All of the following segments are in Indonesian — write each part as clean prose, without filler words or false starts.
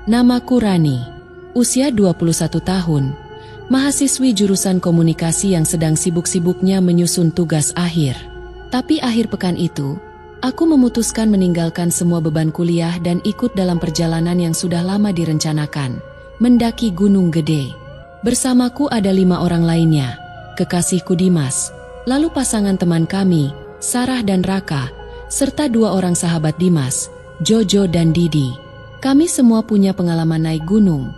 Namaku Rani. Usia 21 tahun. Mahasiswi jurusan komunikasi yang sedang sibuk-sibuknya menyusun tugas akhir. Tapi akhir pekan itu, aku memutuskan meninggalkan semua beban kuliah dan ikut dalam perjalanan yang sudah lama direncanakan, mendaki Gunung Gede. Bersamaku ada 5 orang lainnya, kekasihku Dimas, lalu pasangan teman kami, Sarah dan Raka, serta 2 orang sahabat Dimas, Jojo dan Didi. Kami semua punya pengalaman naik gunung,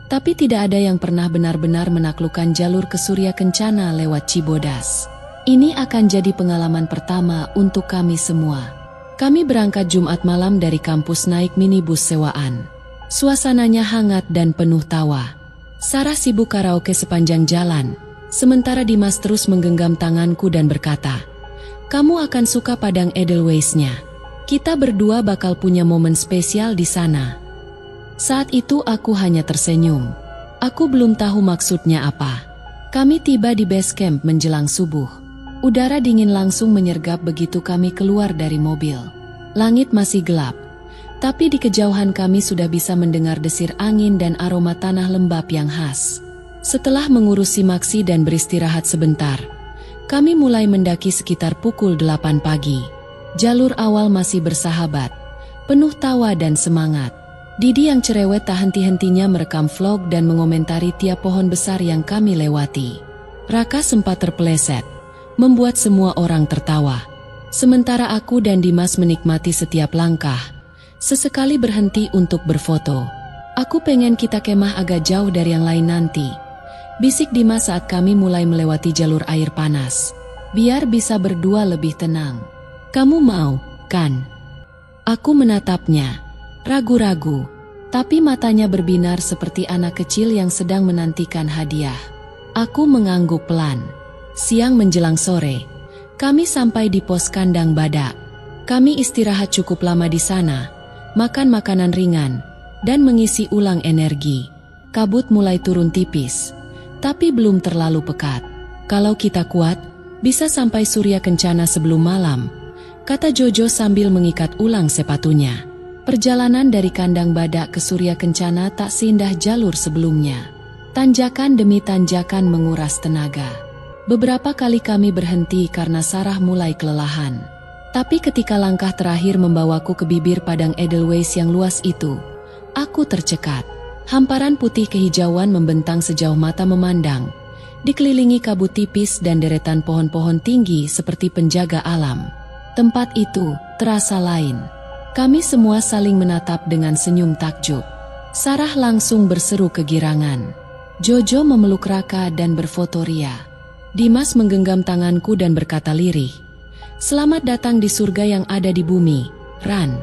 tapi tidak ada yang pernah benar-benar menaklukkan jalur ke Surya Kencana lewat Cibodas. Ini akan jadi pengalaman pertama untuk kami semua. Kami berangkat Jumat malam dari kampus naik minibus sewaan. Suasananya hangat dan penuh tawa. Sarah sibuk karaoke sepanjang jalan, sementara Dimas terus menggenggam tanganku dan berkata, "Kamu akan suka padang Edelweissnya. Kita berdua bakal punya momen spesial di sana." Saat itu aku hanya tersenyum. Aku belum tahu maksudnya apa. Kami tiba di base camp menjelang subuh. Udara dingin langsung menyergap begitu kami keluar dari mobil. Langit masih gelap, tapi di kejauhan kami sudah bisa mendengar desir angin dan aroma tanah lembab yang khas. Setelah mengurusi maksi dan beristirahat sebentar, kami mulai mendaki sekitar pukul 8 pagi. Jalur awal masih bersahabat, penuh tawa dan semangat. Didi yang cerewet tak henti-hentinya merekam vlog dan mengomentari tiap pohon besar yang kami lewati. Raka sempat terpeleset, membuat semua orang tertawa. Sementara aku dan Dimas menikmati setiap langkah, sesekali berhenti untuk berfoto. "Aku pengen kita kemah agak jauh dari yang lain nanti," bisik Dimas saat kami mulai melewati jalur air panas. "Biar bisa berdua lebih tenang. Kamu mau, kan?" Aku menatapnya, ragu-ragu, tapi matanya berbinar seperti anak kecil yang sedang menantikan hadiah. Aku mengangguk pelan. Siang menjelang sore, kami sampai di pos kandang badak. Kami istirahat cukup lama di sana, makan makanan ringan, dan mengisi ulang energi. Kabut mulai turun tipis, tapi belum terlalu pekat. "Kalau kita kuat, bisa sampai Surya Kencana sebelum malam," kata Jojo sambil mengikat ulang sepatunya. Perjalanan dari kandang badak ke Surya Kencana tak seindah jalur sebelumnya. Tanjakan demi tanjakan menguras tenaga. Beberapa kali kami berhenti karena Sarah mulai kelelahan. Tapi ketika langkah terakhir membawaku ke bibir padang Edelweiss yang luas itu, aku tercekat. Hamparan putih kehijauan membentang sejauh mata memandang, dikelilingi kabut tipis dan deretan pohon-pohon tinggi seperti penjaga alam. Tempat itu terasa lain. Kami semua saling menatap dengan senyum takjub. Sarah langsung berseru kegirangan. Jojo memeluk Raka dan berfoto ria. Dimas menggenggam tanganku dan berkata lirih, "Selamat datang di surga yang ada di bumi, Ran."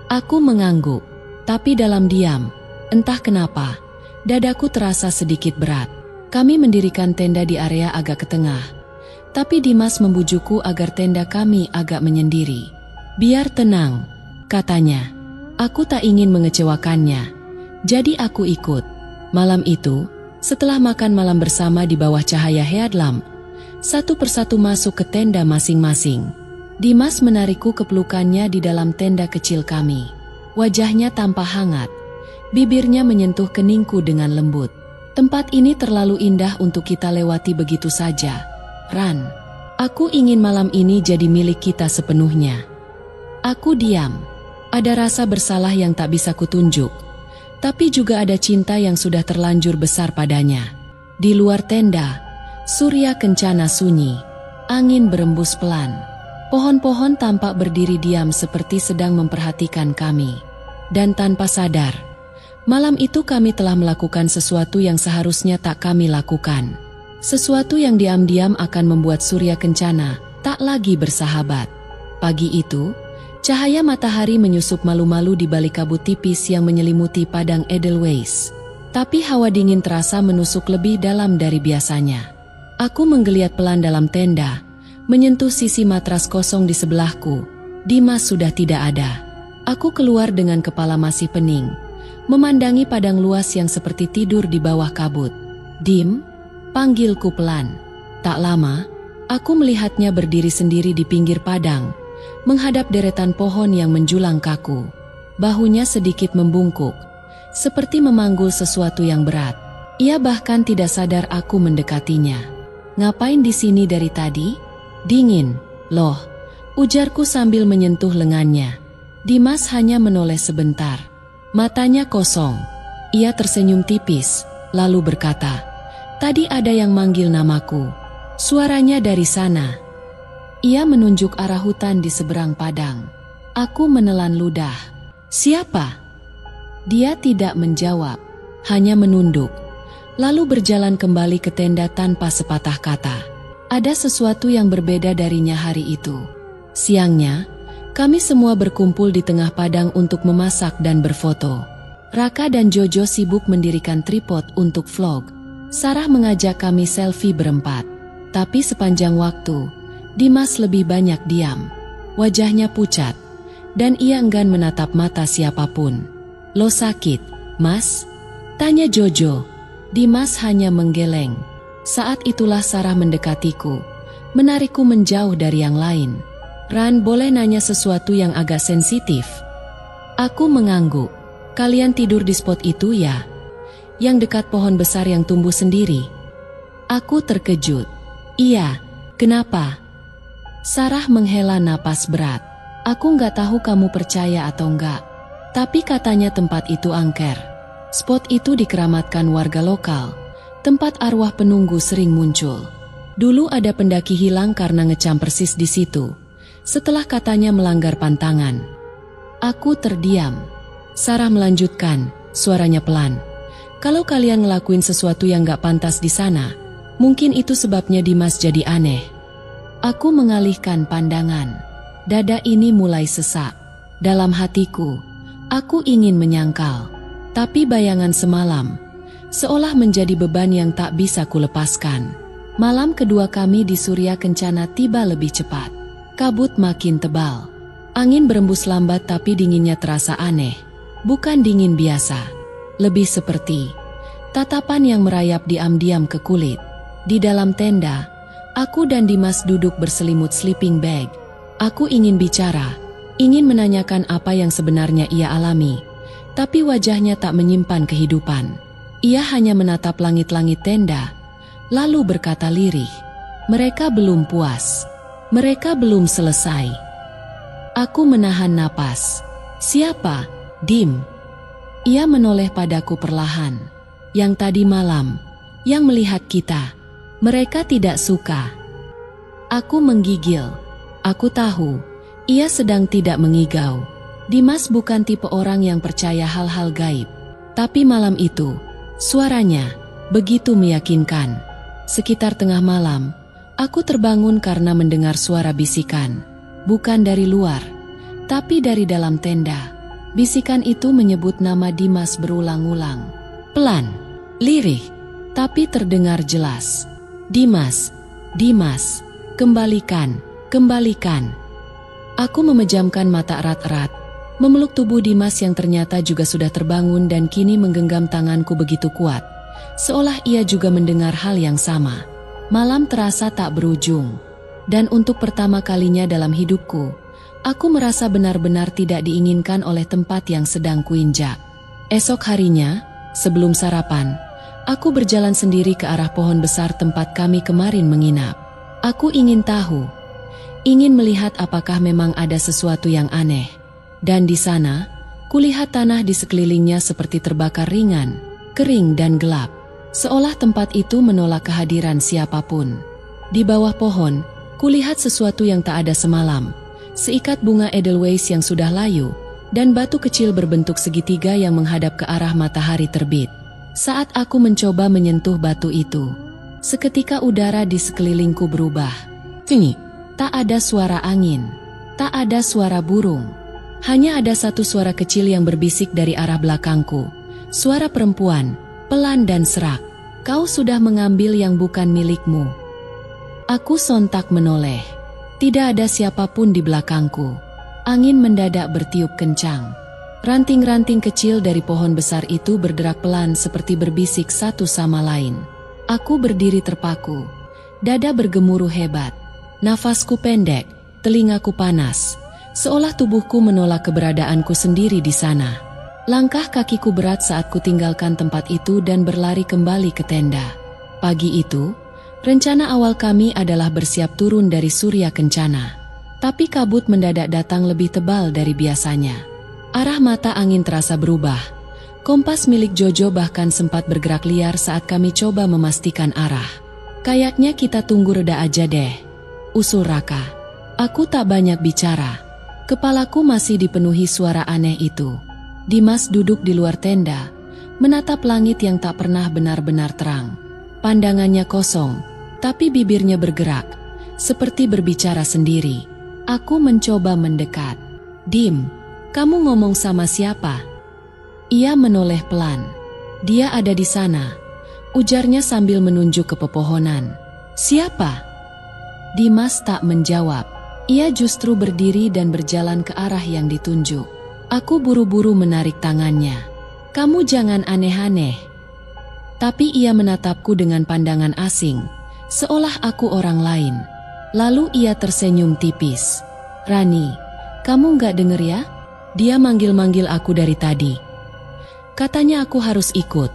Aku mengangguk, tapi dalam diam, entah kenapa, dadaku terasa sedikit berat. Kami mendirikan tenda di area agak ke tengah, tapi Dimas membujukku agar tenda kami agak menyendiri. "Biar tenang," katanya. Aku tak ingin mengecewakannya, jadi aku ikut. Malam itu, setelah makan malam bersama di bawah cahaya headlamp, satu persatu masuk ke tenda masing-masing. Dimas menarikku ke pelukannya di dalam tenda kecil kami. Wajahnya tampak hangat, bibirnya menyentuh keningku dengan lembut. "Tempat ini terlalu indah untuk kita lewati begitu saja, Ran. Aku ingin malam ini jadi milik kita sepenuhnya." Aku diam. Ada rasa bersalah yang tak bisa kutunjuk, tapi juga ada cinta yang sudah terlanjur besar padanya. Di luar tenda, Surya Kencana sunyi. Angin berembus pelan. Pohon-pohon tampak berdiri diam seperti sedang memperhatikan kami. Dan tanpa sadar, malam itu kami telah melakukan sesuatu yang seharusnya tak kami lakukan. Sesuatu yang diam-diam akan membuat Surya Kencana tak lagi bersahabat. Pagi itu, cahaya matahari menyusup malu-malu di balik kabut tipis yang menyelimuti padang Edelweiss. Tapi hawa dingin terasa menusuk lebih dalam dari biasanya. Aku menggeliat pelan dalam tenda, menyentuh sisi matras kosong di sebelahku. Dimas sudah tidak ada. Aku keluar dengan kepala masih pening, memandangi padang luas yang seperti tidur di bawah kabut. "Dim," panggilku pelan. Tak lama, aku melihatnya berdiri sendiri di pinggir padang, menghadap deretan pohon yang menjulang kaku. Bahunya sedikit membungkuk, seperti memanggul sesuatu yang berat. Ia bahkan tidak sadar aku mendekatinya. "Ngapain di sini dari tadi?" "Dingin, loh," ujarku sambil menyentuh lengannya. Dimas hanya menoleh sebentar. Matanya kosong. Ia tersenyum tipis, lalu berkata, "Tadi ada yang manggil namaku. Suaranya dari sana." Ia menunjuk arah hutan di seberang padang. Aku menelan ludah. "Siapa?" Dia tidak menjawab, hanya menunduk, lalu berjalan kembali ke tenda tanpa sepatah kata. Ada sesuatu yang berbeda darinya hari itu. Siangnya, kami semua berkumpul di tengah padang untuk memasak dan berfoto. Raka dan Jojo sibuk mendirikan tripod untuk vlog. Sarah mengajak kami selfie berempat. Tapi sepanjang waktu, Dimas lebih banyak diam. Wajahnya pucat, dan ia enggan menatap mata siapapun. "Lo sakit, Mas?" tanya Jojo. Dimas hanya menggeleng. Saat itulah Sarah mendekatiku, menarikku menjauh dari yang lain. "Ran, boleh nanya sesuatu yang agak sensitif?" Aku mengangguk. "Kalian tidur di spot itu ya? Yang dekat pohon besar yang tumbuh sendiri?" Aku terkejut. "Iya, kenapa?" Sarah menghela napas berat. "Aku nggak tahu kamu percaya atau enggak, tapi katanya tempat itu angker. Spot itu dikeramatkan warga lokal, tempat arwah penunggu sering muncul. Dulu ada pendaki hilang karena ngecam persis di situ, setelah katanya melanggar pantangan." Aku terdiam. Sarah melanjutkan, suaranya pelan. "Kalau kalian ngelakuin sesuatu yang gak pantas di sana, mungkin itu sebabnya Dimas jadi aneh." Aku mengalihkan pandangan. Dada ini mulai sesak. Dalam hatiku, aku ingin menyangkal. Tapi bayangan semalam, seolah menjadi beban yang tak bisa kulepaskan. Malam kedua kami di Surya Kencana tiba lebih cepat. Kabut makin tebal. Angin berembus lambat tapi dinginnya terasa aneh. Bukan dingin biasa, lebih seperti tatapan yang merayap diam-diam ke kulit. Di dalam tenda, aku dan Dimas duduk berselimut sleeping bag. Aku ingin bicara, ingin menanyakan apa yang sebenarnya ia alami, tapi wajahnya tak menyimpan kehidupan. Ia hanya menatap langit-langit tenda, lalu berkata lirih, "Mereka belum puas. Mereka belum selesai." Aku menahan napas. "Siapa, Dim?" Ia menoleh padaku perlahan. "Yang tadi malam, yang melihat kita. Mereka tidak suka." Aku menggigil. Aku tahu, ia sedang tidak mengigau. Dimas bukan tipe orang yang percaya hal-hal gaib. Tapi malam itu, suaranya begitu meyakinkan. Sekitar tengah malam, aku terbangun karena mendengar suara bisikan. Bukan dari luar, tapi dari dalam tenda. Bisikan itu menyebut nama Dimas berulang-ulang. Pelan, lirih, tapi terdengar jelas. "Dimas, Dimas, kembalikan, kembalikan." Aku memejamkan mata erat-erat, memeluk tubuh Dimas yang ternyata juga sudah terbangun dan kini menggenggam tanganku begitu kuat, seolah ia juga mendengar hal yang sama. Malam terasa tak berujung, dan untuk pertama kalinya dalam hidupku, aku merasa benar-benar tidak diinginkan oleh tempat yang sedang kuinjak. Esok harinya, sebelum sarapan, aku berjalan sendiri ke arah pohon besar tempat kami kemarin menginap. Aku ingin tahu, ingin melihat apakah memang ada sesuatu yang aneh. Dan di sana, kulihat tanah di sekelilingnya seperti terbakar ringan, kering dan gelap, seolah tempat itu menolak kehadiran siapapun. Di bawah pohon, kulihat sesuatu yang tak ada semalam. Seikat bunga edelweiss yang sudah layu, dan batu kecil berbentuk segitiga yang menghadap ke arah matahari terbit. Saat aku mencoba menyentuh batu itu, seketika udara di sekelilingku berubah. Tak ada suara angin, tak ada suara burung. Hanya ada satu suara kecil yang berbisik dari arah belakangku. Suara perempuan, pelan dan serak. "Kau sudah mengambil yang bukan milikmu." Aku sontak menoleh. Tidak ada siapapun di belakangku. Angin mendadak bertiup kencang. Ranting-ranting kecil dari pohon besar itu berderak pelan seperti berbisik satu sama lain. Aku berdiri terpaku. Dada bergemuruh hebat. Nafasku pendek, telingaku panas. Seolah tubuhku menolak keberadaanku sendiri di sana. Langkah kakiku berat saat kutinggalkan tempat itu dan berlari kembali ke tenda. Pagi itu, rencana awal kami adalah bersiap turun dari Surya Kencana. Tapi kabut mendadak datang lebih tebal dari biasanya. Arah mata angin terasa berubah. Kompas milik Jojo bahkan sempat bergerak liar saat kami coba memastikan arah. Kayaknya kita tunggu reda aja deh, usul Raka. Aku tak banyak bicara. Kepalaku masih dipenuhi suara aneh itu. Dimas duduk di luar tenda, menatap langit yang tak pernah benar-benar terang. Pandangannya kosong, tapi bibirnya bergerak, seperti berbicara sendiri. Aku mencoba mendekat. Dim, kamu ngomong sama siapa? Ia menoleh pelan. Dia ada di sana, ujarnya sambil menunjuk ke pepohonan. Siapa? Dimas tak menjawab. Ia justru berdiri dan berjalan ke arah yang ditunjuk. Aku buru-buru menarik tangannya. Kamu jangan aneh-aneh. Tapi ia menatapku dengan pandangan asing, seolah aku orang lain. Lalu ia tersenyum tipis. Rani, kamu gak denger ya? Dia manggil-manggil aku dari tadi. Katanya aku harus ikut.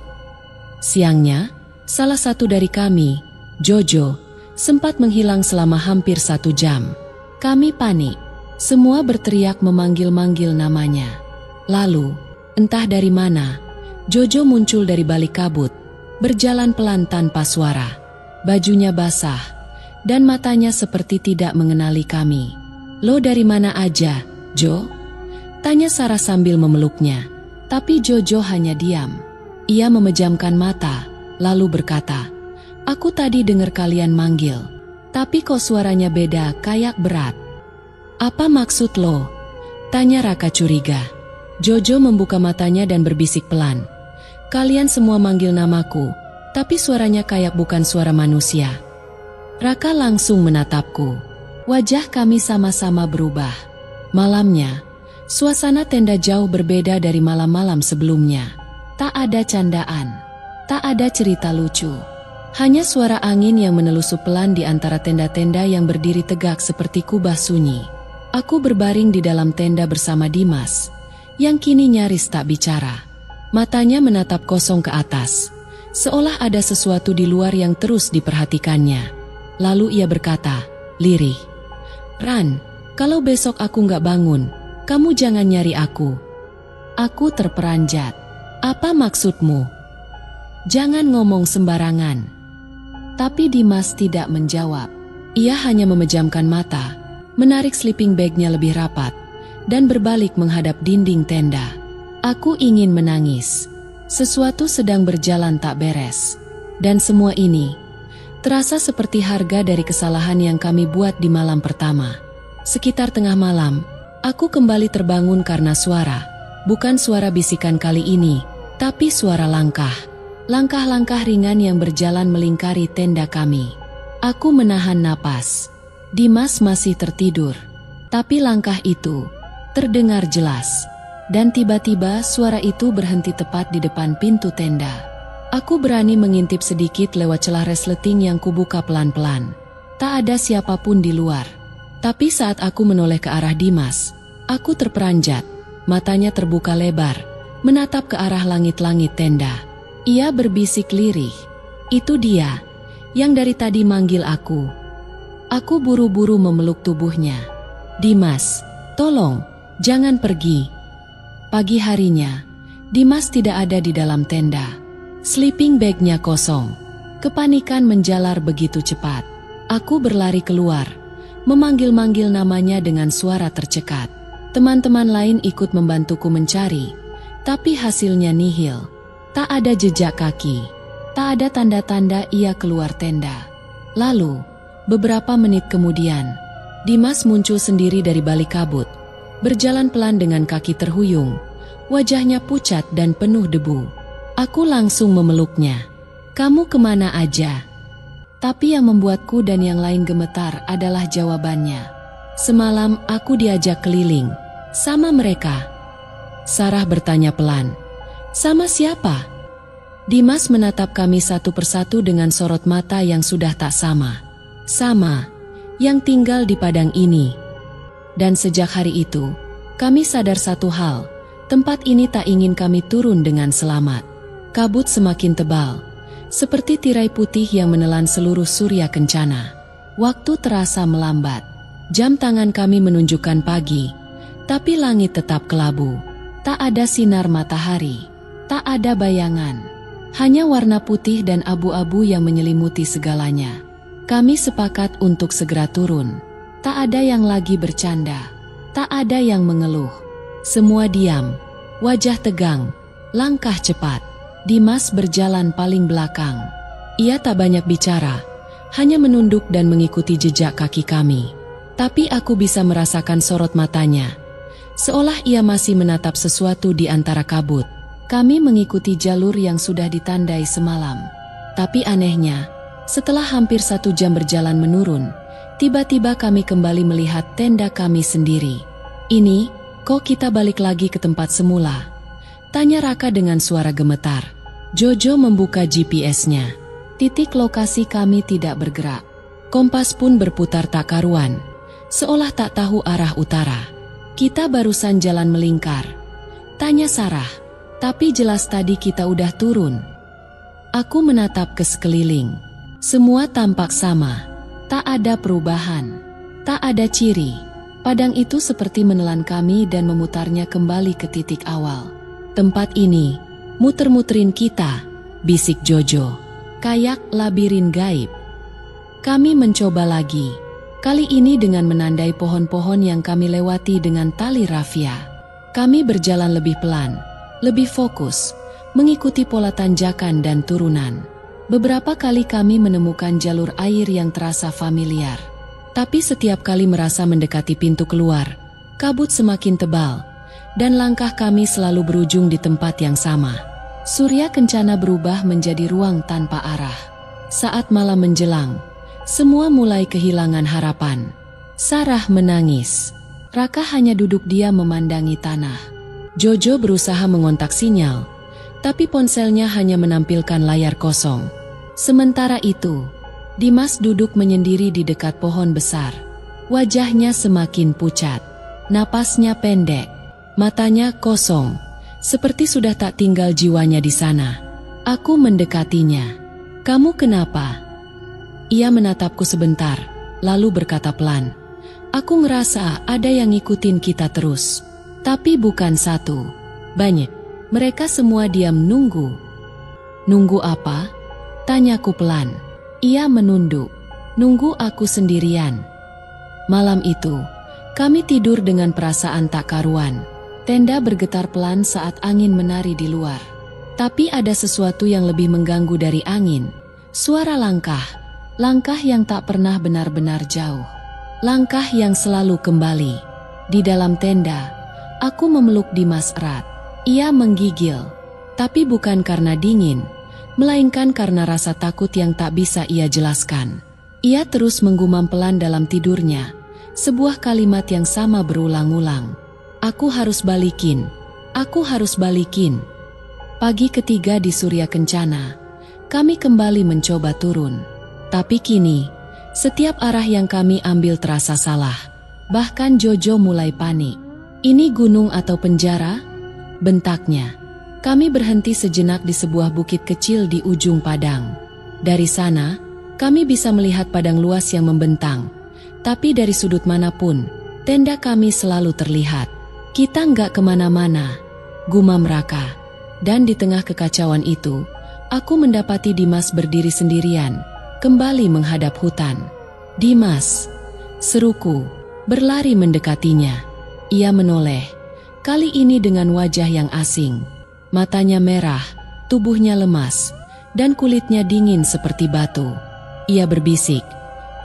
Siangnya, salah satu dari kami, Jojo, sempat menghilang selama hampir 1 jam. Kami panik. Semua berteriak memanggil-manggil namanya. Lalu, entah dari mana, Jojo muncul dari balik kabut, berjalan pelan tanpa suara. Bajunya basah, dan matanya seperti tidak mengenali kami. Lo dari mana aja, Jo? Tanya Sarah sambil memeluknya. Tapi Jojo hanya diam. Ia memejamkan mata, lalu berkata, aku tadi dengar kalian manggil. Tapi kok suaranya beda, kayak berat. Apa maksud lo? Tanya Raka curiga. Jojo membuka matanya dan berbisik pelan. Kalian semua manggil namaku, tapi suaranya kayak bukan suara manusia. Raka langsung menatapku. Wajah kami sama-sama berubah. Malamnya, suasana tenda jauh berbeda dari malam-malam sebelumnya. Tak ada candaan, tak ada cerita lucu. Hanya suara angin yang menelusup pelan di antara tenda-tenda yang berdiri tegak seperti kubah sunyi. Aku berbaring di dalam tenda bersama Dimas, yang kini nyaris tak bicara. Matanya menatap kosong ke atas, seolah ada sesuatu di luar yang terus diperhatikannya. Lalu ia berkata, lirih, Ran, kalau besok aku nggak bangun, kamu jangan nyari aku. Aku terperanjat. Apa maksudmu? Jangan ngomong sembarangan. Tapi Dimas tidak menjawab. Ia hanya memejamkan mata, menarik sleeping bag-nya lebih rapat, dan berbalik menghadap dinding tenda. Aku ingin menangis. Sesuatu sedang berjalan tak beres. Dan semua ini terasa seperti harga dari kesalahan yang kami buat di malam pertama. Sekitar tengah malam, aku kembali terbangun karena suara. Bukan suara bisikan kali ini, tapi suara langkah. Langkah-langkah ringan yang berjalan melingkari tenda kami. Aku menahan napas. Dimas masih tertidur, tapi langkah itu terdengar jelas. Dan tiba-tiba suara itu berhenti tepat di depan pintu tenda. Aku berani mengintip sedikit lewat celah resleting yang kubuka pelan-pelan. Tak ada siapapun di luar. Tapi saat aku menoleh ke arah Dimas, aku terperanjat. Matanya terbuka lebar, menatap ke arah langit-langit tenda. Ia berbisik lirih. Itu dia, yang dari tadi manggil aku. Aku buru-buru memeluk tubuhnya. Dimas, tolong, jangan pergi. Pagi harinya, Dimas tidak ada di dalam tenda. Sleeping bag-nya kosong. Kepanikan menjalar begitu cepat. Aku berlari keluar, memanggil-manggil namanya dengan suara tercekat. Teman-teman lain ikut membantuku mencari, tapi hasilnya nihil. Tak ada jejak kaki, tak ada tanda-tanda ia keluar tenda. Lalu, beberapa menit kemudian, Dimas muncul sendiri dari balik kabut, berjalan pelan dengan kaki terhuyung, wajahnya pucat dan penuh debu. Aku langsung memeluknya. Kamu kemana aja? Tapi yang membuatku dan yang lain gemetar adalah jawabannya. Semalam aku diajak keliling, sama mereka. Sarah bertanya pelan. Sama siapa? Dimas menatap kami satu persatu dengan sorot mata yang sudah tak sama. Sama, yang tinggal di padang ini. Dan sejak hari itu, kami sadar satu hal, Tempat ini tak ingin kami turun dengan selamat. Kabut semakin tebal, seperti tirai putih yang menelan seluruh surya kencana. Waktu terasa melambat. Jam tangan kami menunjukkan pagi, tapi langit tetap kelabu. Tak ada sinar matahari, tak ada bayangan. Hanya warna putih dan abu-abu yang menyelimuti segalanya. Kami sepakat untuk segera turun. Tak ada yang lagi bercanda, tak ada yang mengeluh. Semua diam, wajah tegang, langkah cepat. Dimas berjalan paling belakang. Ia tak banyak bicara, hanya menunduk dan mengikuti jejak kaki kami. Tapi aku bisa merasakan sorot matanya, seolah ia masih menatap sesuatu di antara kabut. Kami mengikuti jalur yang sudah ditandai semalam. Tapi anehnya, setelah hampir 1 jam berjalan menurun, tiba-tiba kami kembali melihat tenda kami sendiri. "Ini, kok kita balik lagi ke tempat semula?" tanya Raka dengan suara gemetar. Jojo membuka GPS-nya. Titik lokasi kami tidak bergerak. Kompas pun berputar tak karuan, seolah tak tahu arah utara. "Kita barusan jalan melingkar," tanya Sarah. "Tapi jelas tadi kita udah turun." Aku menatap ke sekeliling. Semua tampak sama. Tak ada perubahan. Tak ada ciri. Padang itu seperti menelan kami dan memutarnya kembali ke titik awal. "Tempat ini muter-muterin kita," bisik Jojo. "Kayak labirin gaib." Kami mencoba lagi. Kali ini dengan menandai pohon-pohon yang kami lewati dengan tali rafia. Kami berjalan lebih pelan, lebih fokus, mengikuti pola tanjakan dan turunan. Beberapa kali kami menemukan jalur air yang terasa familiar. Tapi setiap kali merasa mendekati pintu keluar, kabut semakin tebal, dan langkah kami selalu berujung di tempat yang sama. Surya kencana berubah menjadi ruang tanpa arah. Saat malam menjelang, semua mulai kehilangan harapan. Sarah menangis. Raka hanya duduk diam memandangi tanah. Jojo berusaha mengontak sinyal, tapi ponselnya hanya menampilkan layar kosong. Sementara itu, Dimas duduk menyendiri di dekat pohon besar. Wajahnya semakin pucat, napasnya pendek, matanya kosong, seperti sudah tak tinggal jiwanya di sana. Aku mendekatinya. "Kamu kenapa?" Ia menatapku sebentar, lalu berkata pelan, "Aku ngerasa ada yang ngikutin kita terus. Tapi bukan satu, banyak. Mereka semua diam nunggu." "Nunggu apa?" tanyaku pelan. Ia menunduk. "Nunggu aku sendirian." Malam itu, kami tidur dengan perasaan tak karuan. Tenda bergetar pelan saat angin menari di luar. Tapi ada sesuatu yang lebih mengganggu dari angin. Suara langkah. Langkah yang tak pernah benar-benar jauh. Langkah yang selalu kembali. Di dalam tenda, aku memeluk Dimas erat. Ia menggigil. Tapi bukan karena dingin, melainkan karena rasa takut yang tak bisa ia jelaskan. Ia terus menggumam pelan dalam tidurnya. Sebuah kalimat yang sama berulang-ulang. "Aku harus balikin. Aku harus balikin." Pagi ketiga di Surya Kencana, kami kembali mencoba turun. Tapi kini, setiap arah yang kami ambil terasa salah. Bahkan Jojo mulai panik. "Ini gunung atau penjara?" bentaknya. Kami berhenti sejenak di sebuah bukit kecil di ujung padang. Dari sana, kami bisa melihat padang luas yang membentang. Tapi dari sudut manapun, tenda kami selalu terlihat. "Kita nggak kemana-mana," gumam Raka. Dan di tengah kekacauan itu, aku mendapati Dimas berdiri sendirian, kembali menghadap hutan. "Dimas," seruku, berlari mendekatinya. Ia menoleh, kali ini dengan wajah yang asing. Matanya merah, tubuhnya lemas, dan kulitnya dingin seperti batu. Ia berbisik,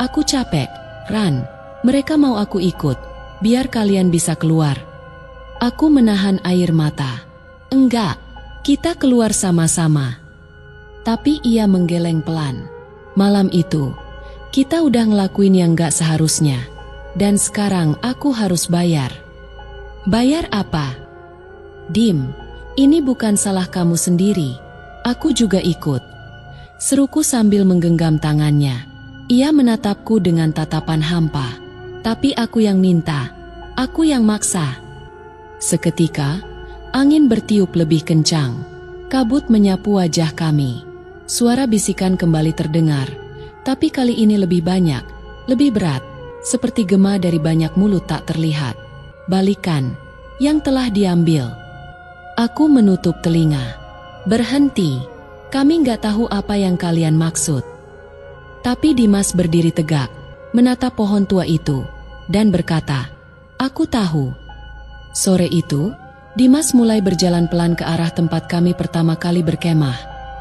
"Aku capek, Ran. Mereka mau aku ikut, biar kalian bisa keluar." Aku menahan air mata. "Enggak, kita keluar sama-sama." Tapi ia menggeleng pelan. "Malam itu, kita udah ngelakuin yang gak seharusnya. Dan sekarang aku harus bayar." "Bayar apa?" "Dim, ini bukan salah kamu sendiri. Aku juga ikut," seruku sambil menggenggam tangannya. Ia menatapku dengan tatapan hampa. "Tapi aku yang minta. Aku yang maksa." Seketika, Angin bertiup lebih kencang. Kabut menyapu wajah kami. Suara bisikan kembali terdengar, tapi kali ini lebih banyak, lebih berat, seperti gema dari banyak mulut tak terlihat. Balikan yang telah diambil. Aku menutup telinga. Berhenti. Kami nggak tahu apa yang kalian maksud. Tapi Dimas berdiri tegak, menatap pohon tua itu, dan berkata, "Aku tahu." Sore itu, Dimas mulai berjalan pelan ke arah tempat kami pertama kali berkemah.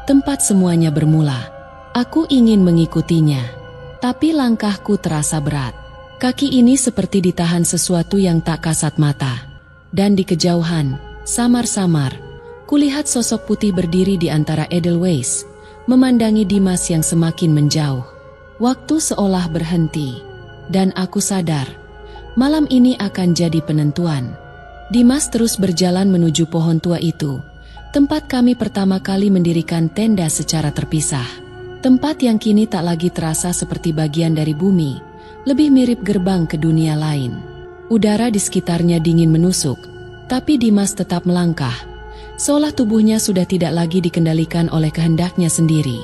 Tempat semuanya bermula. Aku ingin mengikutinya, tapi langkahku terasa berat. Kaki ini seperti ditahan sesuatu yang tak kasat mata. Dan di kejauhan, samar-samar, kulihat sosok putih berdiri di antara Edelweiss, memandangi Dimas yang semakin menjauh. Waktu seolah berhenti, dan aku sadar, malam ini akan jadi penentuan. Dimas terus berjalan menuju pohon tua itu, tempat kami pertama kali mendirikan tenda secara terpisah. Tempat yang kini tak lagi terasa seperti bagian dari bumi, lebih mirip gerbang ke dunia lain. Udara di sekitarnya dingin menusuk, tapi Dimas tetap melangkah, seolah tubuhnya sudah tidak lagi dikendalikan oleh kehendaknya sendiri.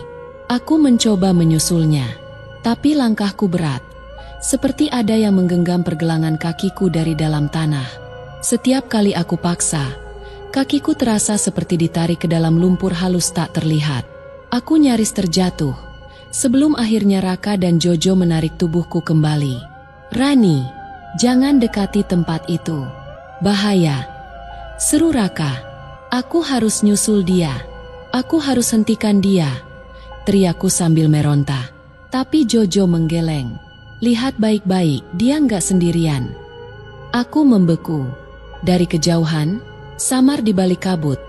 Aku mencoba menyusulnya, tapi langkahku berat, seperti ada yang menggenggam pergelangan kakiku dari dalam tanah. Setiap kali aku paksa, kakiku terasa seperti ditarik ke dalam lumpur halus tak terlihat. Aku nyaris terjatuh, sebelum akhirnya Raka dan Jojo menarik tubuhku kembali. "Rani, jangan dekati tempat itu. Bahaya," seru Raka. "Aku harus nyusul dia. Aku harus hentikan dia," teriakku sambil meronta. Tapi Jojo menggeleng. "Lihat baik-baik, dia nggak sendirian." Aku membeku. Dari kejauhan, samar di balik kabut,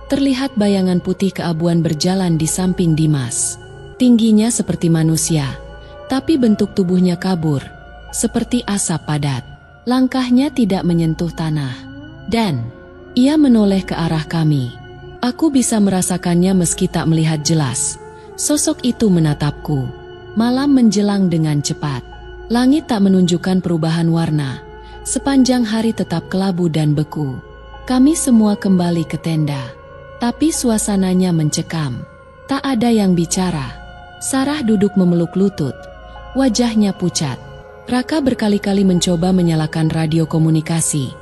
terlihat bayangan putih keabuan berjalan di samping Dimas. Tingginya seperti manusia, tapi bentuk tubuhnya kabur, seperti asap padat. Langkahnya tidak menyentuh tanah, dan ia menoleh ke arah kami. Aku bisa merasakannya meski tak melihat jelas. Sosok itu menatapku. Malam menjelang dengan cepat. Langit tak menunjukkan perubahan warna. Sepanjang hari tetap kelabu dan beku. Kami semua kembali ke tenda. Tapi suasananya mencekam. Tak ada yang bicara. Sarah duduk memeluk lutut. Wajahnya pucat. Raka berkali-kali mencoba menyalakan radio komunikasi.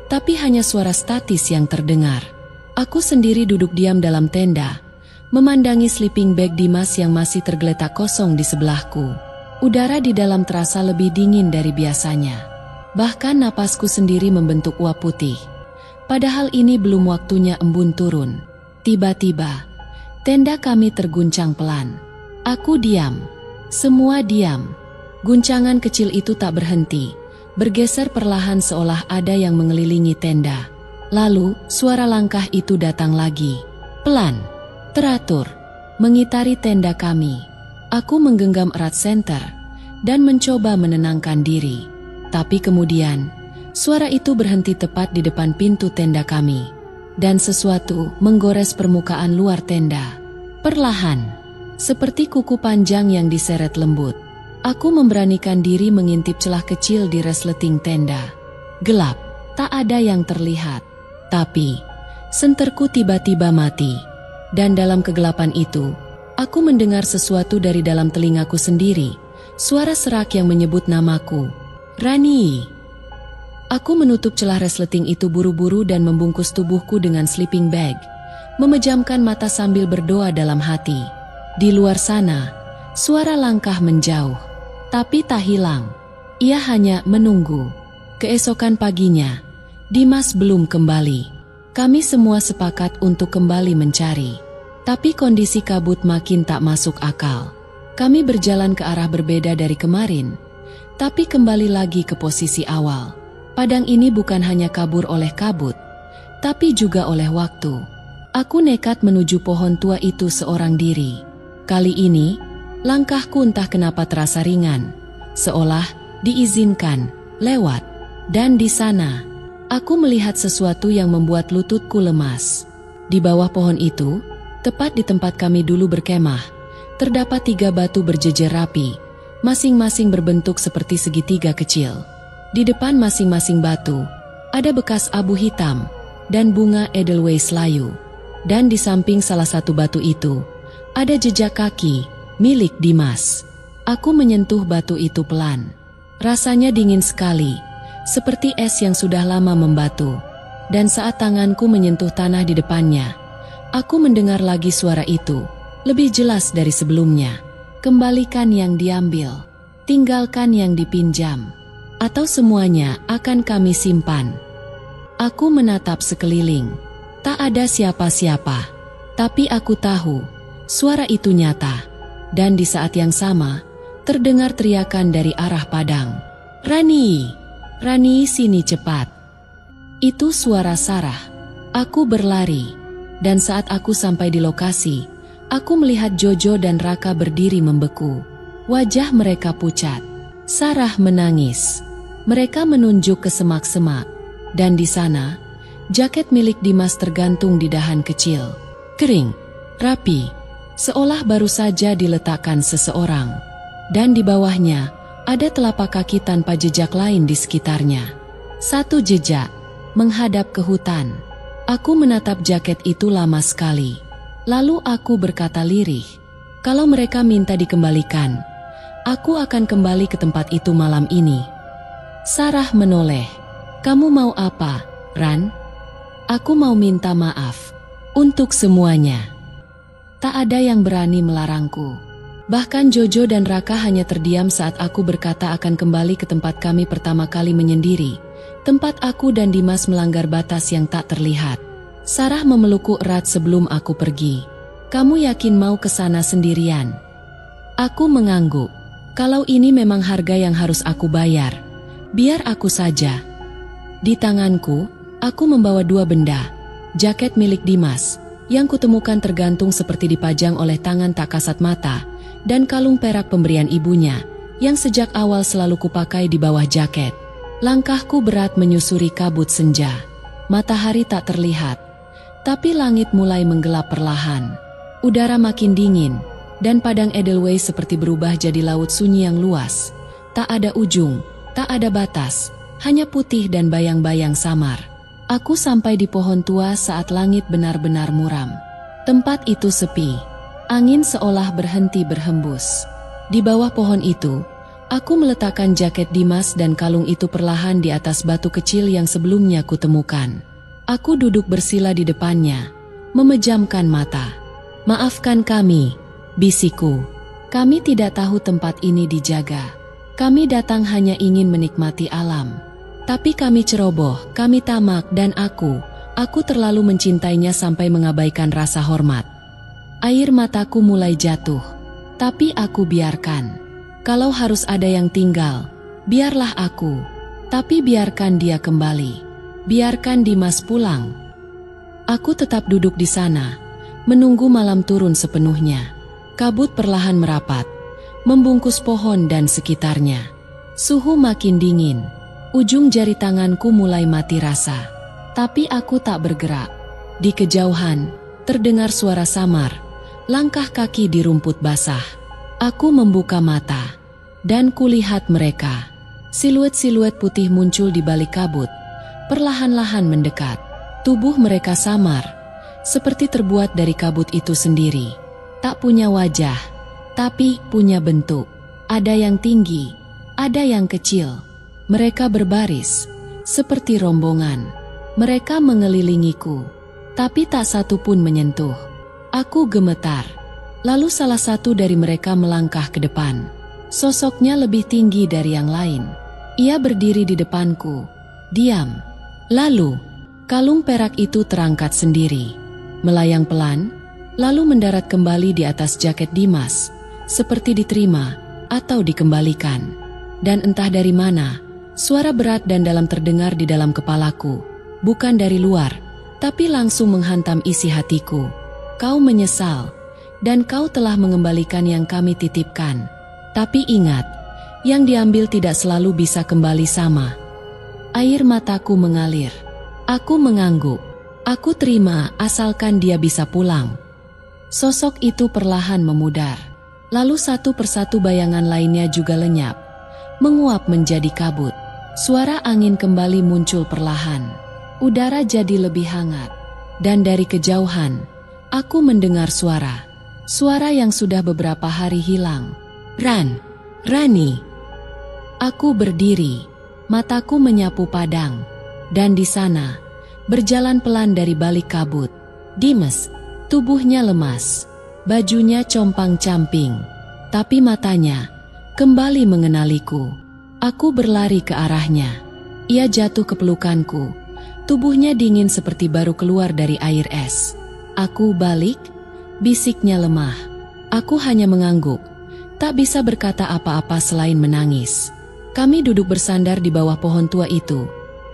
Tapi hanya suara statis yang terdengar. Aku sendiri duduk diam dalam tenda, memandangi sleeping bag Dimas yang masih tergeletak kosong di sebelahku. Udara di dalam terasa lebih dingin dari biasanya. Bahkan napasku sendiri membentuk uap putih. Padahal ini belum waktunya embun turun. Tiba-tiba, tenda kami terguncang pelan. Aku diam. Semua diam. Guncangan kecil itu tak berhenti, bergeser perlahan seolah ada yang mengelilingi tenda. Lalu, suara langkah itu datang lagi. Pelan, teratur, mengitari tenda kami. Aku menggenggam erat senter dan mencoba menenangkan diri. Tapi kemudian, suara itu berhenti tepat di depan pintu tenda kami. Dan sesuatu menggores permukaan luar tenda. Perlahan, seperti kuku panjang yang diseret lembut. Aku memberanikan diri mengintip celah kecil di resleting tenda. Gelap, tak ada yang terlihat. Tapi, senterku tiba-tiba mati. Dan dalam kegelapan itu, aku mendengar sesuatu dari dalam telingaku sendiri. Suara serak yang menyebut namaku. "Rani." Aku menutup celah resleting itu buru-buru dan membungkus tubuhku dengan sleeping bag. Memejamkan mata sambil berdoa dalam hati. Di luar sana, suara langkah menjauh. Tapi tak hilang. Ia hanya menunggu. Keesokan paginya, Dimas belum kembali. Kami semua sepakat untuk kembali mencari. Tapi kondisi kabut makin tak masuk akal. Kami berjalan ke arah berbeda dari kemarin, tapi kembali lagi ke posisi awal. Padang ini bukan hanya kabur oleh kabut, tapi juga oleh waktu. Aku nekat menuju pohon tua itu seorang diri. Kali ini, langkahku entah kenapa terasa ringan, seolah diizinkan lewat. Dan di sana, aku melihat sesuatu yang membuat lututku lemas. Di bawah pohon itu, tepat di tempat kami dulu berkemah, terdapat 3 batu berjejer rapi, masing-masing berbentuk seperti segitiga kecil. Di depan masing-masing batu, ada bekas abu hitam, dan bunga Edelweiss layu. Dan di samping salah satu batu itu, ada jejak kaki milik Dimas. Aku menyentuh batu itu pelan. Rasanya dingin sekali, seperti es yang sudah lama membatu. Dan saat tanganku menyentuh tanah di depannya, aku mendengar lagi suara itu, lebih jelas dari sebelumnya. Kembalikan yang diambil, tinggalkan yang dipinjam, atau semuanya akan kami simpan. Aku menatap sekeliling. Tak ada siapa-siapa. Tapi aku tahu, suara itu nyata. Dan di saat yang sama, terdengar teriakan dari arah padang. "Rani! Rani, sini cepat!" Itu suara Sarah. Aku berlari. Dan saat aku sampai di lokasi, aku melihat Jojo dan Raka berdiri membeku. Wajah mereka pucat. Sarah menangis. Mereka menunjuk ke semak-semak. Dan di sana, jaket milik Dimas tergantung di dahan kecil. Kering, rapi, seolah baru saja diletakkan seseorang. Dan di bawahnya, ada telapak kaki tanpa jejak lain di sekitarnya. Satu jejak, menghadap ke hutan. Aku menatap jaket itu lama sekali. Lalu aku berkata lirih, kalau mereka minta dikembalikan, aku akan kembali ke tempat itu malam ini. Sarah menoleh. Kamu mau apa, Ran? Aku mau minta maaf untuk semuanya. Tak ada yang berani melarangku. Bahkan Jojo dan Raka hanya terdiam saat aku berkata akan kembali ke tempat kami pertama kali menyendiri. Tempat aku dan Dimas melanggar batas yang tak terlihat. Sarah memelukku erat sebelum aku pergi. Kamu yakin mau ke sana sendirian? Aku mengangguk. Kalau ini memang harga yang harus aku bayar, biar aku saja. Di tanganku, aku membawa dua benda. Jaket milik Dimas, yang kutemukan tergantung seperti dipajang oleh tangan tak kasat mata, dan kalung perak pemberian ibunya, yang sejak awal selalu kupakai di bawah jaket. Langkahku berat menyusuri kabut senja. Matahari tak terlihat, tapi langit mulai menggelap perlahan. Udara makin dingin, dan padang Edelweiss seperti berubah jadi laut sunyi yang luas. Tak ada ujung, tak ada batas, hanya putih dan bayang-bayang samar. Aku sampai di pohon tua saat langit benar-benar muram. Tempat itu sepi. Angin seolah berhenti berhembus. Di bawah pohon itu, aku meletakkan jaket Dimas dan kalung itu perlahan di atas batu kecil yang sebelumnya kutemukan. Aku duduk bersila di depannya, memejamkan mata. Maafkan kami, bisikku. Kami tidak tahu tempat ini dijaga. Kami datang hanya ingin menikmati alam. Tapi kami ceroboh, kami tamak dan aku terlalu mencintainya sampai mengabaikan rasa hormat. Air mataku mulai jatuh, tapi aku biarkan. Kalau harus ada yang tinggal, biarlah aku. Tapi biarkan dia kembali. Biarkan Dimas pulang. Aku tetap duduk di sana, menunggu malam turun sepenuhnya. Kabut perlahan merapat, membungkus pohon dan sekitarnya. Suhu makin dingin. Ujung jari tanganku mulai mati rasa. Tapi aku tak bergerak. Di kejauhan, terdengar suara samar, langkah kaki di rumput basah. Aku membuka mata, dan kulihat mereka. Siluet-siluet putih muncul di balik kabut, perlahan-lahan mendekat. Tubuh mereka samar, seperti terbuat dari kabut itu sendiri. Tak punya wajah, tapi punya bentuk. Ada yang tinggi, ada yang kecil. Mereka berbaris, seperti rombongan. Mereka mengelilingiku, tapi tak satu pun menyentuh. Aku gemetar. Lalu salah satu dari mereka melangkah ke depan. Sosoknya lebih tinggi dari yang lain. Ia berdiri di depanku, diam. Lalu, kalung perak itu terangkat sendiri, melayang pelan, lalu mendarat kembali di atas jaket Dimas, seperti diterima atau dikembalikan. Dan entah dari mana, suara berat dan dalam terdengar di dalam kepalaku, bukan dari luar, tapi langsung menghantam isi hatiku. Kau menyesal, dan kau telah mengembalikan yang kami titipkan. Tapi ingat, yang diambil tidak selalu bisa kembali sama. Air mataku mengalir. Aku mengangguk. Aku terima asalkan dia bisa pulang. Sosok itu perlahan memudar. Lalu satu persatu bayangan lainnya juga lenyap, menguap menjadi kabut. Suara angin kembali muncul perlahan. Udara jadi lebih hangat. Dan dari kejauhan, aku mendengar suara. Suara yang sudah beberapa hari hilang. Rani. Aku berdiri, mataku menyapu padang. Dan di sana, berjalan pelan dari balik kabut. Dimas, tubuhnya lemas, bajunya compang-camping. Tapi matanya kembali mengenaliku. Aku berlari ke arahnya. Ia jatuh ke pelukanku. Tubuhnya dingin seperti baru keluar dari air es. Aku balik, bisiknya lemah. Aku hanya mengangguk, tak bisa berkata apa-apa selain menangis. Kami duduk bersandar di bawah pohon tua itu.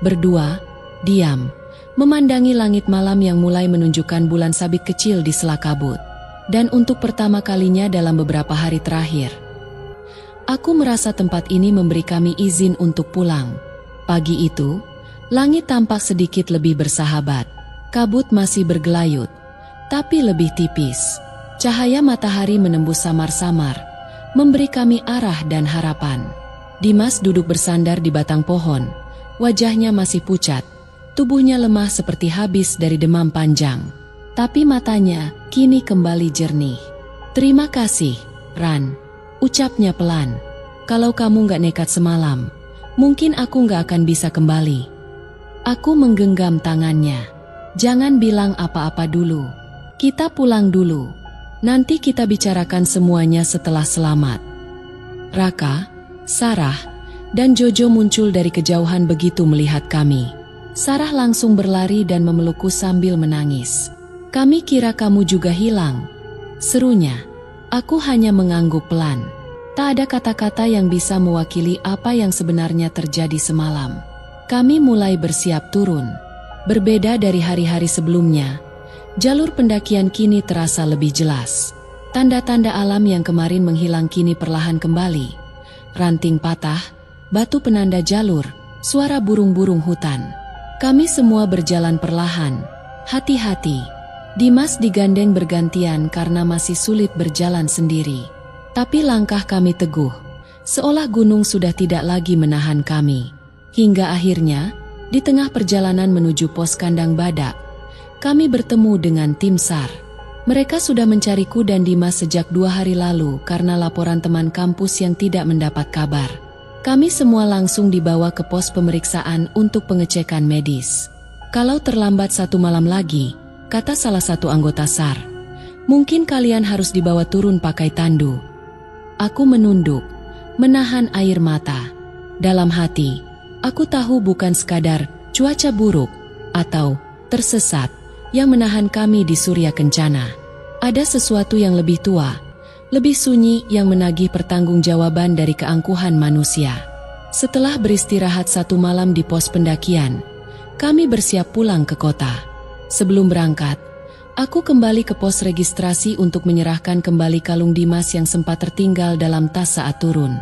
Berdua, diam, memandangi langit malam yang mulai menunjukkan bulan sabit kecil di sela kabut. Dan untuk pertama kalinya dalam beberapa hari terakhir, aku merasa tempat ini memberi kami izin untuk pulang. Pagi itu, langit tampak sedikit lebih bersahabat. Kabut masih bergelayut, tapi lebih tipis. Cahaya matahari menembus samar-samar, memberi kami arah dan harapan. Dimas duduk bersandar di batang pohon. Wajahnya masih pucat, tubuhnya lemah seperti habis dari demam panjang. Tapi matanya kini kembali jernih. "Terima kasih, Ran," ucapnya pelan. "Kalau kamu gak nekat semalam, mungkin aku gak akan bisa kembali." Aku menggenggam tangannya. "Jangan bilang apa-apa dulu. Kita pulang dulu. Nanti kita bicarakan semuanya setelah selamat." Raka, Sarah, dan Jojo muncul dari kejauhan begitu melihat kami. Sarah langsung berlari dan memelukku sambil menangis. "Kami kira kamu juga hilang," serunya. Aku hanya mengangguk pelan. Tak ada kata-kata yang bisa mewakili apa yang sebenarnya terjadi semalam. Kami mulai bersiap turun. Berbeda dari hari-hari sebelumnya, jalur pendakian kini terasa lebih jelas. Tanda-tanda alam yang kemarin menghilang kini perlahan kembali. Ranting patah, batu penanda jalur, suara burung-burung hutan. Kami semua berjalan perlahan, hati-hati. Dimas digandeng bergantian karena masih sulit berjalan sendiri. Tapi langkah kami teguh, seolah gunung sudah tidak lagi menahan kami. Hingga akhirnya, di tengah perjalanan menuju pos kandang badak, kami bertemu dengan tim SAR. Mereka sudah mencariku dan Dimas sejak 2 hari lalu karena laporan teman kampus yang tidak mendapat kabar. Kami semua langsung dibawa ke pos pemeriksaan untuk pengecekan medis. "Kalau terlambat 1 malam lagi," kata salah satu anggota SAR, "mungkin kalian harus dibawa turun pakai tandu." Aku menunduk, menahan air mata. Dalam hati, aku tahu bukan sekadar cuaca buruk atau tersesat yang menahan kami di Surya Kencana. Ada sesuatu yang lebih tua, lebih sunyi yang menagih pertanggungjawaban dari keangkuhan manusia. Setelah beristirahat 1 malam di pos pendakian, kami bersiap pulang ke kota. Sebelum berangkat, aku kembali ke pos registrasi untuk menyerahkan kembali kalung Dimas yang sempat tertinggal dalam tas saat turun.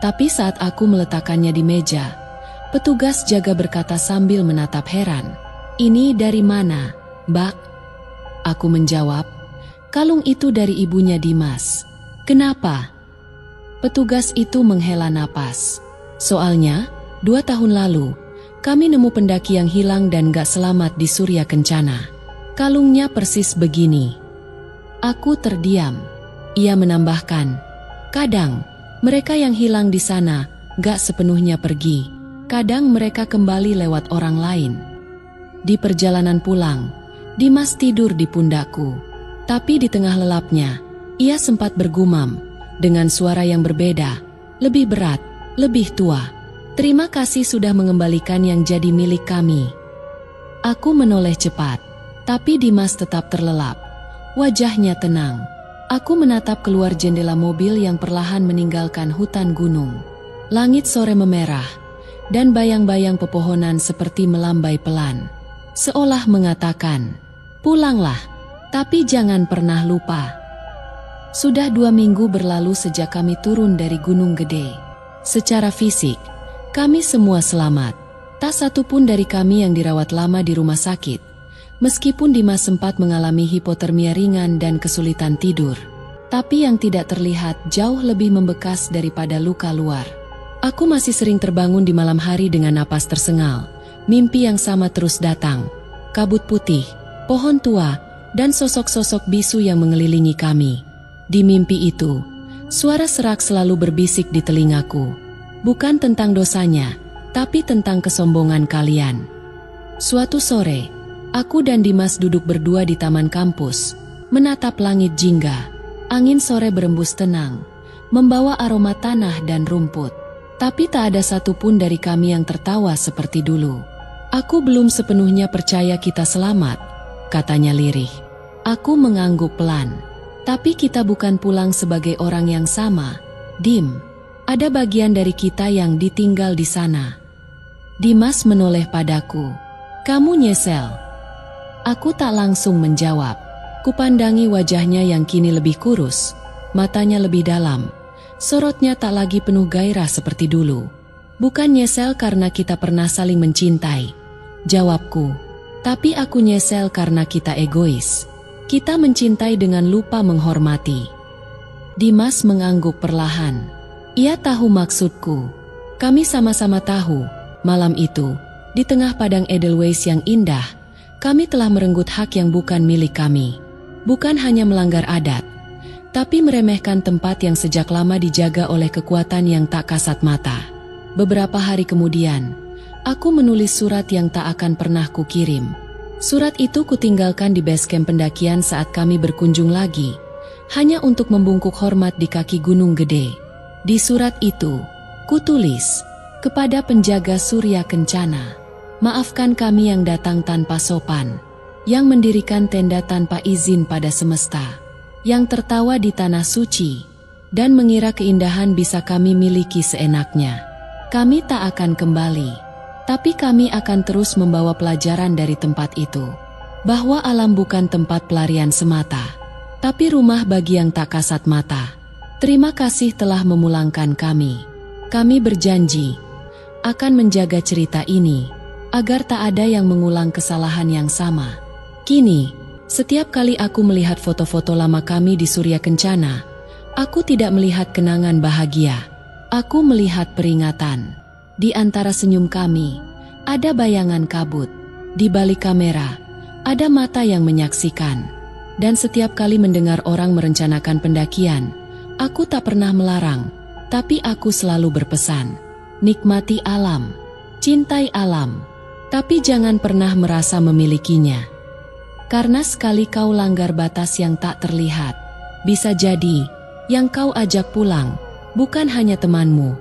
Tapi saat aku meletakkannya di meja, petugas jaga berkata sambil menatap heran, "Ini dari mana, Mbak?" Aku menjawab, "Kalung itu dari ibunya Dimas." "Kenapa?" Petugas itu menghela napas. "Soalnya, 2 tahun lalu, kami nemu pendaki yang hilang dan gak selamat di Surya Kencana. Kalungnya persis begini." Aku terdiam. Ia menambahkan, "Kadang, mereka yang hilang di sana gak sepenuhnya pergi. Kadang mereka kembali lewat orang lain." Di perjalanan pulang, Dimas tidur di pundakku. Tapi di tengah lelapnya, ia sempat bergumam, dengan suara yang berbeda, lebih berat, lebih tua. "Terima kasih sudah mengembalikan yang jadi milik kami." Aku menoleh cepat, tapi Dimas tetap terlelap. Wajahnya tenang. Aku menatap keluar jendela mobil yang perlahan meninggalkan hutan gunung. Langit sore memerah, dan bayang-bayang pepohonan seperti melambai pelan. Seolah mengatakan, "Pulanglah, tapi jangan pernah lupa." Sudah 2 minggu berlalu sejak kami turun dari Gunung Gede. Secara fisik, kami semua selamat. Tak satu pun dari kami yang dirawat lama di rumah sakit, meskipun Dimas sempat mengalami hipotermia ringan dan kesulitan tidur. Tapi yang tidak terlihat jauh lebih membekas daripada luka luar. Aku masih sering terbangun di malam hari dengan napas tersengal, mimpi yang sama terus datang. Kabut putih, pohon tua, dan sosok-sosok bisu yang mengelilingi kami. Di mimpi itu, suara serak selalu berbisik di telingaku. Bukan tentang dosanya, tapi tentang kesombongan kalian. Suatu sore, aku dan Dimas duduk berdua di taman kampus, menatap langit jingga. Angin sore berembus tenang, membawa aroma tanah dan rumput. Tapi tak ada satupun dari kami yang tertawa seperti dulu. Aku belum sepenuhnya percaya kita selamat, katanya lirih. Aku mengangguk pelan. Tapi kita bukan pulang sebagai orang yang sama, Dim. Ada bagian dari kita yang ditinggal di sana. Dimas menoleh padaku. Kamu nyesel? Aku tak langsung menjawab. Kupandangi wajahnya yang kini lebih kurus, matanya lebih dalam. Sorotnya tak lagi penuh gairah seperti dulu. Bukan nyesel karena kita pernah saling mencintai, jawabku. Tapi aku nyesel karena kita egois. Kita mencintai dengan lupa menghormati. Dimas mengangguk perlahan. Ia tahu maksudku. Kami sama-sama tahu, malam itu, di tengah padang Edelweiss yang indah, kami telah merenggut hak yang bukan milik kami. Bukan hanya melanggar adat, tapi meremehkan tempat yang sejak lama dijaga oleh kekuatan yang tak kasat mata. Beberapa hari kemudian, aku menulis surat yang tak akan pernah kukirim. Surat itu kutinggalkan di base camp pendakian saat kami berkunjung lagi, hanya untuk membungkuk hormat di kaki Gunung Gede. Di surat itu, kutulis, kepada penjaga Surya Kencana, maafkan kami yang datang tanpa sopan, yang mendirikan tenda tanpa izin pada semesta, yang tertawa di tanah suci, dan mengira keindahan bisa kami miliki seenaknya. Kami tak akan kembali, tapi kami akan terus membawa pelajaran dari tempat itu, bahwa alam bukan tempat pelarian semata, tapi rumah bagi yang tak kasat mata. Terima kasih telah memulangkan kami. Kami berjanji akan menjaga cerita ini, agar tak ada yang mengulang kesalahan yang sama. Kini, setiap kali aku melihat foto-foto lama kami di Surya Kencana, aku tidak melihat kenangan bahagia. Aku melihat peringatan. Di antara senyum kami, ada bayangan kabut. Di balik kamera, ada mata yang menyaksikan. Dan setiap kali mendengar orang merencanakan pendakian, aku tak pernah melarang, tapi aku selalu berpesan. Nikmati alam, cintai alam, tapi jangan pernah merasa memilikinya. Karena sekali kau langgar batas yang tak terlihat, bisa jadi yang kau ajak pulang bukan hanya temanmu,